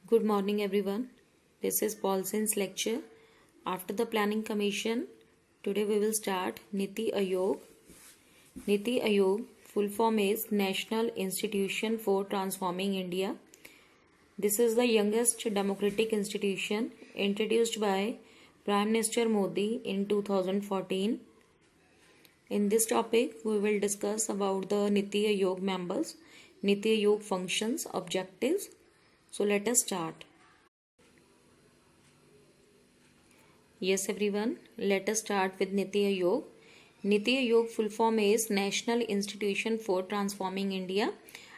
Good morning, everyone. This is Paulson's lecture. After the Planning Commission, today we will start Niti Aayog. Niti Aayog, full form is National Institution for Transforming India. This is the youngest democratic institution introduced by Prime Minister Modi in 2014. In this topic, we will discuss about the Niti Aayog members, Niti Aayog functions, objectives. So let us start. Yes, everyone. Let us start with Niti Aayog. Niti Aayog full form is National Institution for Transforming India,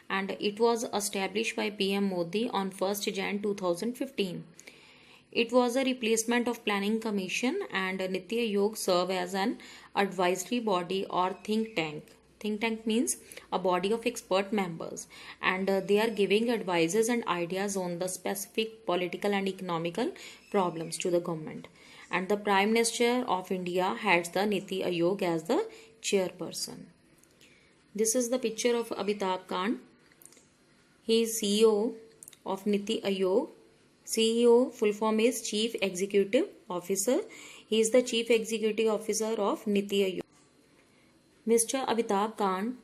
and it was established by PM Modi on 1st Jan 2015. It was a replacement of Planning Commission, and Niti Aayog serve as an advisory body or think tank. Think tank means a body of expert members, and they are giving advices and ideas on the specific political and economical problems to the government. And the Prime Minister of India heads the Niti Aayog as the chairperson. This is the picture of Amitabh Kant. He is CEO of Niti Aayog. CEO full form is Chief Executive Officer. He is the Chief Executive Officer of Niti Aayog. Mr. Amitabh Kant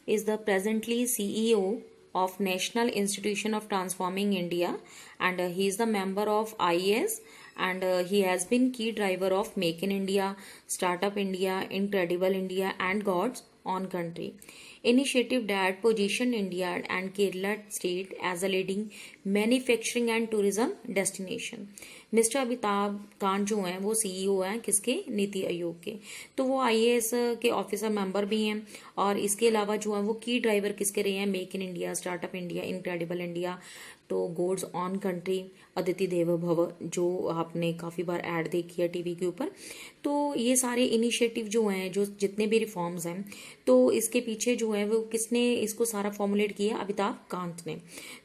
is the presently CEO of National Institution of Transforming India, and he is the member of IAS, and he has been key driver of Make in India, Startup India, Incredible India and God's Own Country initiative that positioned India and Kerala state as a leading manufacturing and tourism destination. Mister Amitabh Kant जो हैं वो CEO हैं किसके, नीति आयोग के. तो वो IAS के officer member भी हैं, और इसके अलावा जो है वो की ड्राइवर किसके रहे हैं, make in India, startup India, incredible India, तो गोड्स ऑन कंट्री, अदिति देव भव जो आपने काफ़ी बार ऐड देखी है टीवी के ऊपर. तो ये सारे इनिशिएटिव जो हैं, जो जितने भी रिफॉर्म्स हैं, तो इसके पीछे जो है वो किसने इसको सारा फॉर्मुलेट किया, अमिताभ कांत ने.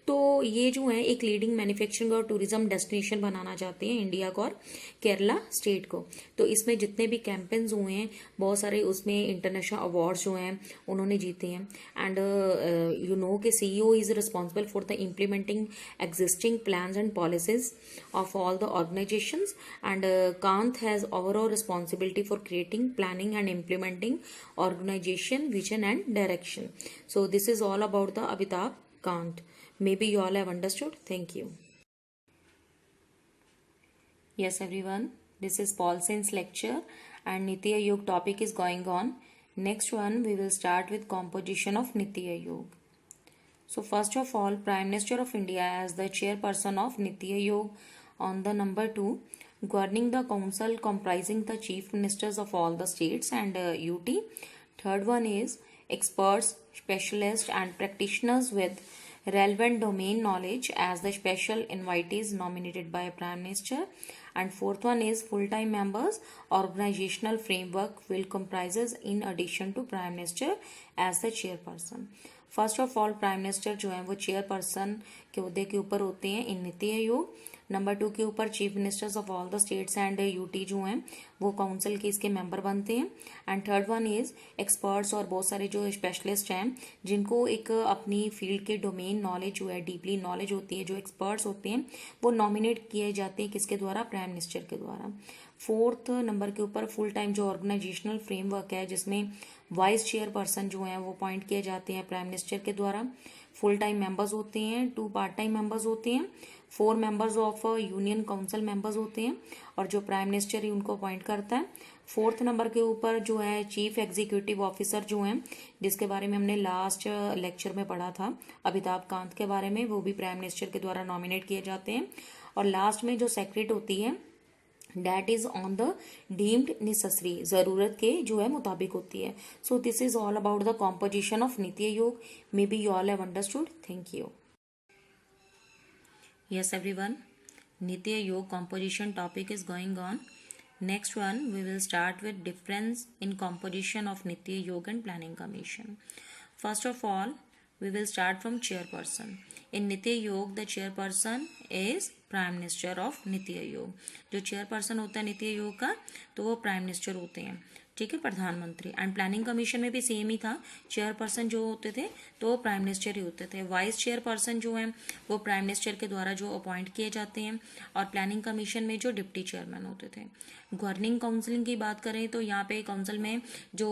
तो ये जो है एक लीडिंग मैन्युफैक्चरिंग और टूरिज्म डेस्टिनेशन बनाना चाहते हैं इंडिया को और केरला स्टेट को. तो इसमें जितने भी कैंपेन्स हुए हैं बहुत सारे, उसमें इंटरनेशनल अवार्ड्स जो हैं उन्होंने जीते हैं. एंड यू नो कि CEO is responsible for the implementing existing plans and policies of all the organizations, and Kant has overall responsibility for creating, planning and implementing organization vision and direction. So this is all about the Amitabh Kant. Maybe you all have understood. Thank you. Yes, everyone, this is Paulson's lecture and Niti Aayog topic is going on. Next one, we will start with composition of Niti Aayog. So first of all, Prime Minister of India as the chairperson of Niti Aayog on the number 2, governing the council comprising the chief ministers of all the states and UT. Third one is experts, specialists and practitioners with relevant domain knowledge as the special invitees nominated by Prime Minister. And fourth one is full-time members. Organizational framework will comprises in addition to Prime Minister as the chairperson. First of all prime minister जो है वो chairperson के उहदे के ऊपर होते हैं इन नीति आयोग. नंबर 2 के ऊपर chief ministers of all the states and UT जो हैं वो काउंसिल के इसके मेंबर बनते हैं. And third one is experts, और बहुत सारे जो स्पेशलिस्ट हैं जिनको एक अपनी फील्ड के डोमेन नॉलेज जो है, डीपली नॉलेज होती है, जो एक्सपर्ट्स होते हैं वो नॉमिनेट किए जाते हैं किसके द्वारा, प्राइम मिनिस्टर के द्वारा. फोर्थ नंबर के ऊपर फुल टाइम जो ऑर्गेनाइजेशनल फ्रेमवर्क है जिसमें वाइस चेयरपर्सन जो हैं वो अपॉइंट किए जाते हैं प्राइम मिनिस्टर के द्वारा. फुल टाइम मेंबर्स होते हैं, 2 पार्ट टाइम मेंबर्स होते हैं, 4 members of union council members होते हैं, और जो प्राइम मिनिस्टर ही उनको अपॉइंट करता है. फोर्थ नंबर के ऊपर जो है चीफ एग्जीक्यूटिव ऑफिसर जो हैं, जिसके बारे में हमने लास्ट लेक्चर में पढ़ा था अमिताभ कांत के बारे में, वो भी प्राइम मिनिस्टर के द्वारा नॉमिनेट किए जाते हैं. और लास्ट में जो सेक्रेटरी होती है that is on the deemed necessary, जरूरत के जो है मुताबिक होती है. So this is all about the composition of Niti Aayog. Maybe you all have understood. Thank you. Yes, everyone, Niti Aayog composition topic is going on. Next one, we will start with difference in composition of Niti Aayog and Planning Commission. First of all, we will start from chairperson. In Niti Aayog, the chairperson is prime minister of NITI Aayog. जो chairperson होता है नीति आयोग का तो वो prime minister होते हैं. ठीक है, प्रधानमंत्री। एंड प्लानिंग कमीशन में भी सेम ही था, चेयरपर्सन जो होते थे तो प्राइम मिनिस्टर ही होते थे। वाइस चेयरपर्सन जो है वो प्राइम मिनिस्टर के द्वारा जो अपॉइंट किए जाते हैं, और प्लानिंग कमीशन में जो डिप्टी चेयरमैन होते थे। गवर्निंग काउंसिल की बात करें तो यहाँ पे काउंसिल में जो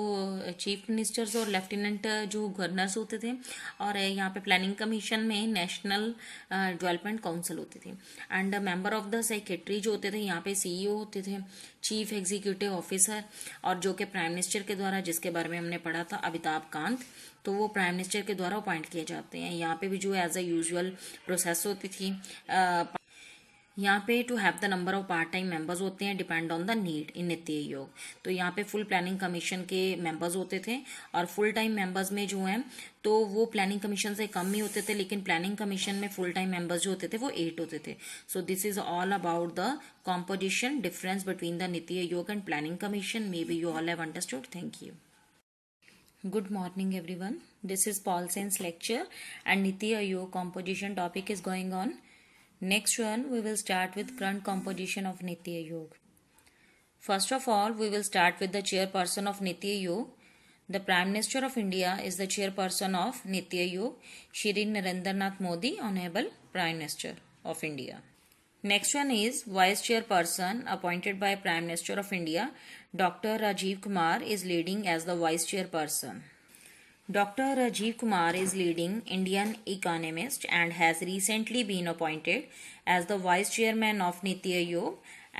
चीफ मिनिस्टर्स और लेफ्टिनेंट जो गवर्नर्स होते थे, और यहाँ पे प्लानिंग कमीशन में नेशनल डेवलपमेंट काउंसिल होती थी। And member of the secretary जो होते थे यहाँ पे सीईओ होते थे, चीफ एग्जीक्यूटिव ऑफिसर, और जो कि प्राइम मिनिस्टर के द्वारा, जिसके बारे में हमने पढ़ा था अमिताभ कांत, तो वो प्राइम मिनिस्टर के द्वारा अपॉइंट किए जाते हैं। यहाँ पे भी जो एज अ यूजुअल प्रोसेस होती थी। यहाँ पे to have the number of part time members होते हैं, depend on the need in Niti Aayog. तो यहाँ पे फुल प्लानिंग कमीशन के मेंबर्स होते थे, और फुल टाइम मेंबर्स में जो हैं तो वो प्लानिंग कमीशन से कम ही होते थे, लेकिन प्लानिंग कमीशन में फुल टाइम मेंबर्स जो होते थे वो 8 होते थे। So this is all about the composition difference between the NITI Aayog and planning commission. May be you all have understood. Thank you. Good morning everyone. This is Paul Sen's lecture and Niti Aayog composition topic is going on. Next one we will start with current composition of Niti Aayog. First of all we will start with the chairperson of Niti Aayog. The Prime Minister of India is the chairperson of Niti Aayog, Shri Narendra Nath Modi, Honorable Prime Minister of India. Next one is Vice Chairperson appointed by Prime Minister of India. Dr. Rajiv Kumar is leading as the Vice Chairperson. Dr. Rajiv Kumar is leading Indian economist and has recently been appointed as the Vice Chairman of Niti Aayog,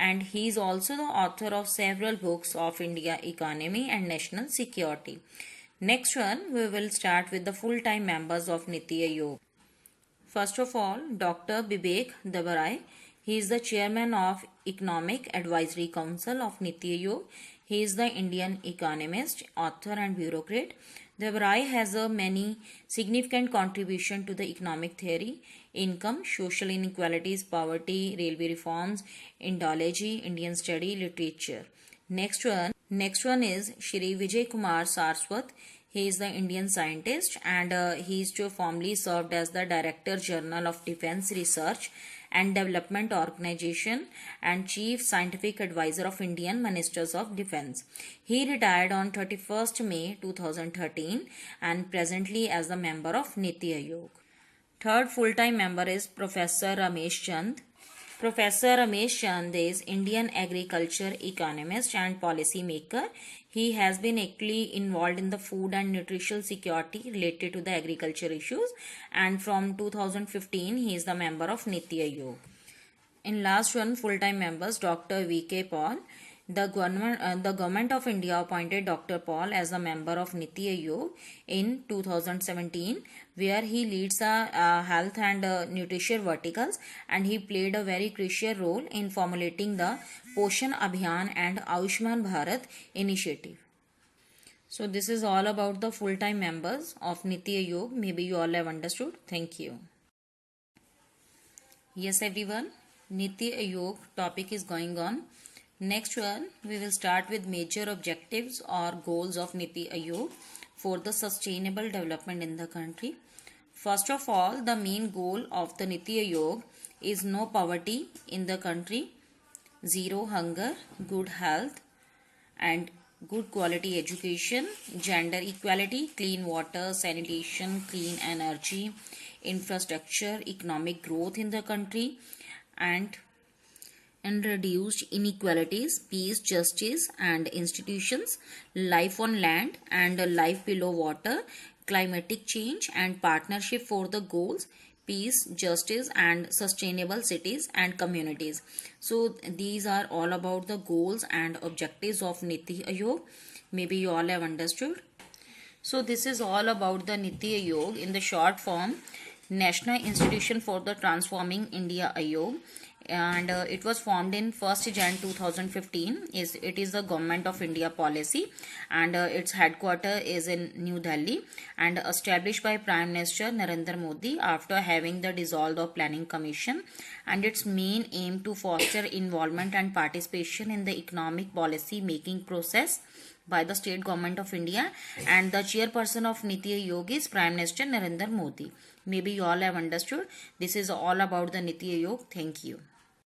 and he is also the author of several books of India economy and national security. Next one, we will start with the full-time members of Niti Aayog. First of all, Dr. Bibek Dabarai. He is the chairman of Economic Advisory Council of Niti Aayog. He is the Indian economist, author and bureaucrat. Dabarai has a many significant contribution to the economic theory, income, social inequalities, poverty, railway reforms, Indology, Indian study, literature. Next one is Shri Vijay Kumar Saraswat. He is the Indian scientist, and he is formerly served as the Director General of Defence Research and Development Organization and Chief Scientific Advisor of Indian Ministers of Defence. He retired on 31st May 2013 and presently as the member of Niti Aayog. Third full-time member is Professor Ramesh Chand. Professor Ramesh Chand is Indian agriculture economist and policy maker. He has been actively involved in the food and nutritional security related to the agriculture issues, and from 2015 he is the member of Niti Aayog. In last one, full-time members Dr. V.K. Paul. The government of India appointed Dr. Paul as a member of Niti Aayog in 2017, where he leads the health and nutrition verticals, and he played a very crucial role in formulating the Poshan Abhiyan and Ayushman Bharat initiative. So this is all about the full-time members of Niti Aayog. Maybe you all have understood. Thank you. Yes everyone, Niti Aayog topic is going on. Next one, we will start with major objectives or goals of Niti Aayog for the sustainable development in the country. First of all, the main goal of the Niti Aayog is no poverty in the country, zero hunger, good health and good quality education, gender equality, clean water, sanitation, clean energy, infrastructure, economic growth in the country, and reduced inequalities, peace, justice and institutions, life on land and life below water, climatic change and partnership for the goals, peace, justice and sustainable cities and communities. So these are all about the goals and objectives of Niti Aayog. Maybe you all have understood. So this is all about the Niti Aayog in the short form, National Institution for the Transforming India Aayog, and it was formed in 1st Jan 2015. It is the Government of India policy, and its headquarter is in New Delhi, and established by Prime Minister Narendra Modi after having the dissolved of Planning Commission, and its main aim to foster involvement and participation in the economic policy making process by the state government of India, and the chairperson of Niti Aayog is Prime Minister Narendra Modi. Maybe you all have understood. This is all about the Niti Aayog. Thank you.